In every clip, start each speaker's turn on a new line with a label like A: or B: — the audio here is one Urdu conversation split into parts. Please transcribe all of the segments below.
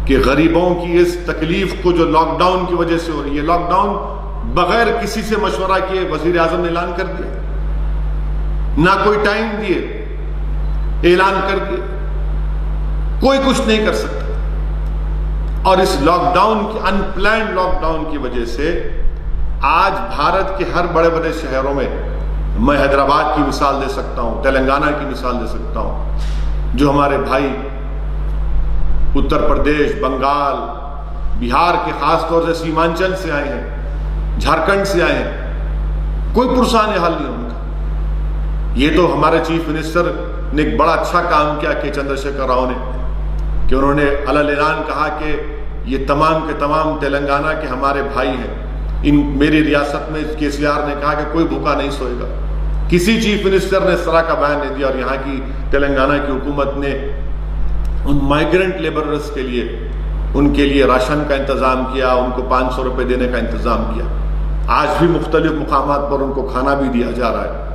A: کہ غریبوں کی اس تکلیف کو جو لاک ڈاؤن کی وجہ سے ہو رہی ہے، لاک ڈاؤن بغیر کسی سے مشورہ کیے وزیر اعظم نے اعلان کر دیا، نہ کوئی ٹائم دیے، اعلان کر دیا، کوئی کچھ نہیں کر سکتا۔ اور اس لاک ڈاؤن کی ان پلانڈ لاک ڈاؤن کی وجہ سے آج بھارت کے ہر بڑے بڑے شہروں میں، میں حیدرآباد کی مثال دے سکتا ہوں، تلنگانہ کی مثال دے سکتا ہوں، جو ہمارے بھائی اتر پردیش، بنگال، بہار کے خاص طور سے سیمانچل سے آئے ہیں، جھارکھنڈ سے آئے ہیں، کوئی پرسان حال نہیں ان کا۔ یہ تو ہمارے چیف منسٹر نے ایک بڑا اچھا کام کیا کہ چندر شیکھر راؤ نے، کہ انہوں نے اعلان کہا کہ یہ تمام کے تمام تلنگانہ کے ہمارے بھائی ہیں۔ میری ریاست میں KCR نے کہا کہ کوئی بھوکا نہیں سوئے گا، کسی چیف منسٹر نے اس طرح کا بیان نہیں دیا۔ اور یہاں کی تلنگانہ کی حکومت نے ان مائیگرنٹ لیبررز کے لیے، ان کے لیے راشن کا انتظام کیا، ان کو 500 روپے دینے کا انتظام کیا۔ آج بھی مختلف مقامات پر ان کو کھانا بھی دیا جا رہا ہے۔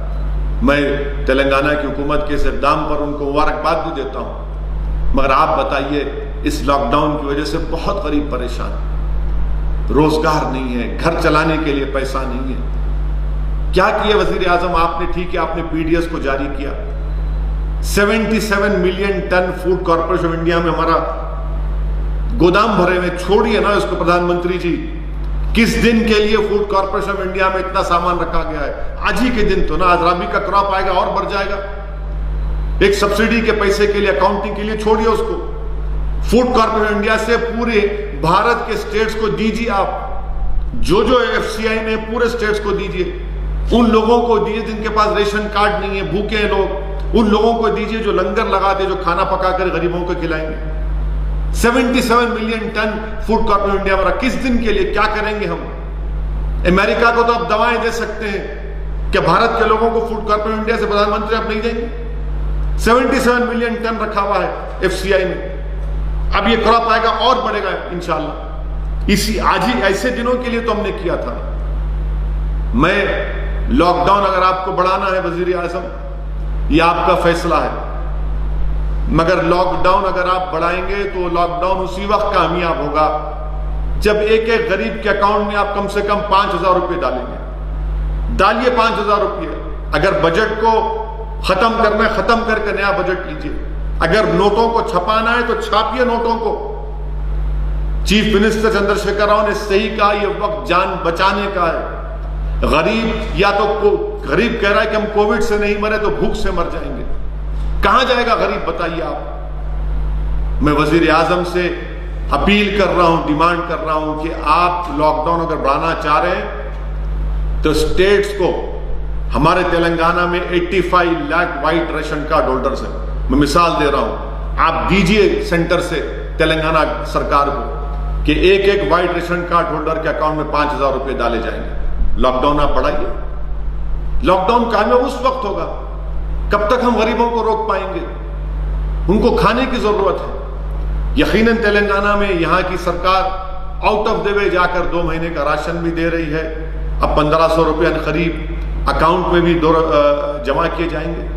A: میں تلنگانہ کی حکومت کے اس اقدام پر ان کو مبارکباد بھی دیتا ہوں۔ مگر آپ بتائیے، اس لاک ڈاؤن کی وجہ سے بہت غریب پریشان، روزگار نہیں ہے، گھر چلانے کے لیے پیسہ نہیں ہے۔ کیا کیا وزیر اعظم آپ نے؟ ٹھیک ہے، آپ نے PDS کو جاری کیا، 77 million ton food corporation of India میں ہمارا گودام بھرے ہوئے، چھوڑیے نا اس کو پردھان منتری جی، کس دن کے لیے فوڈ کارپوریشن آف انڈیا میں اتنا سامان رکھا گیا ہے؟ آج ہی کے دن تو نا، آج رابی کا کراپ آئے گا اور بڑھ جائے گا۔ ایک سبسڈی کے پیسے کے لیے، اکاؤنٹنگ کے لیے چھوڑیے اس کو، فوڈ کارپوریشن انڈیا سے پورے بھارت کے سٹیٹس کو دیجیے، آپ جو FCI میں پورے سٹیٹس کو دیجیے، ان لوگوں کو دیجیے جن کے پاس ریشن کارڈ نہیں ہے، بھوکے ہیں لوگ، ان لوگوں کو دیجیے جو لنگر لگا دے، جو کھانا پکا کر غریبوں کو کھلائیں گے۔ 77 million ton food corporation India ہمارا، کس دن کے لیے؟ کیا کریں گے ہم؟ امریکہ کو تو آپ دوائیں دے سکتے ہیں، کہ بھارت کے لوگوں کو فوڈ کارپوریشن انڈیا سے پردھان منتری آپ نہیں دیں گے؟ 77 ملین ٹن رکھا ہوا ہے FCI میں، اب یہ کراپ آئے گا اور بڑھے گا انشاءاللہ۔ آج ہی ایسے دنوں کے لیے تو ہم نے کیا تھا۔ میں لاک ڈاؤن اگر آپ کو بڑھانا ہے وزیر اعظم، یہ آپ کا فیصلہ ہے، مگر لاک ڈاؤن اگر آپ بڑھائیں گے تو لاک ڈاؤن اسی وقت کامیاب ہوگا جب ایک ایک غریب کے اکاؤنٹ میں آپ کم سے کم 5000 روپے ڈالیں گے۔ ڈالیے 5000 روپے۔ اگر بجٹ کو ختم کرنا ہے، ختم کر کے نیا بجٹ لیجیے۔ اگر نوٹوں کو چھپانا ہے تو چھاپیے نوٹوں کو۔ چیف منسٹر چندر شیکھر راؤ نے صحیح کہا، یہ وقت جان بچانے کا ہے۔ غریب یا تو غریب کہہ رہا ہے کہ ہم کووڈ سے نہیں مرے تو بھوک سے مر جائیں گے، کہاں جائے گا غریب بتائیے آپ؟ میں وزیر اعظم سے اپیل کر رہا ہوں، ڈیمانڈ کر رہا ہوں کہ آپ لاک ڈاؤن اگر بڑھانا چاہ رہے ہیں تو اسٹیٹس کو، ہمارے تلنگانہ میں 85 لاکھ وائٹ ریشن کارڈ ہولڈرز ہیں، میں مثال دے رہا ہوں، آپ دیجئے سینٹر سے تلنگانہ سرکار کو کہ ایک ایک وائٹ ریشن کارڈ ہولڈر کے اکاؤنٹ میں 5000 روپے ڈالے جائیں گے۔ لاک ڈاؤن آپ بڑھائیے۔ لاک ڈاؤن کامیاب اس وقت ہوگا، کب تک ہم غریبوں کو روک پائیں گے؟ ان کو کھانے کی ضرورت ہے۔ یقیناً تلنگانہ میں یہاں کی سرکار آؤٹ آف دی وے جا کر 2 مہینے کا راشن بھی دے رہی ہے، اب 1500 روپے قریب اکاؤنٹ میں بھی جمع کیے جائیں گے۔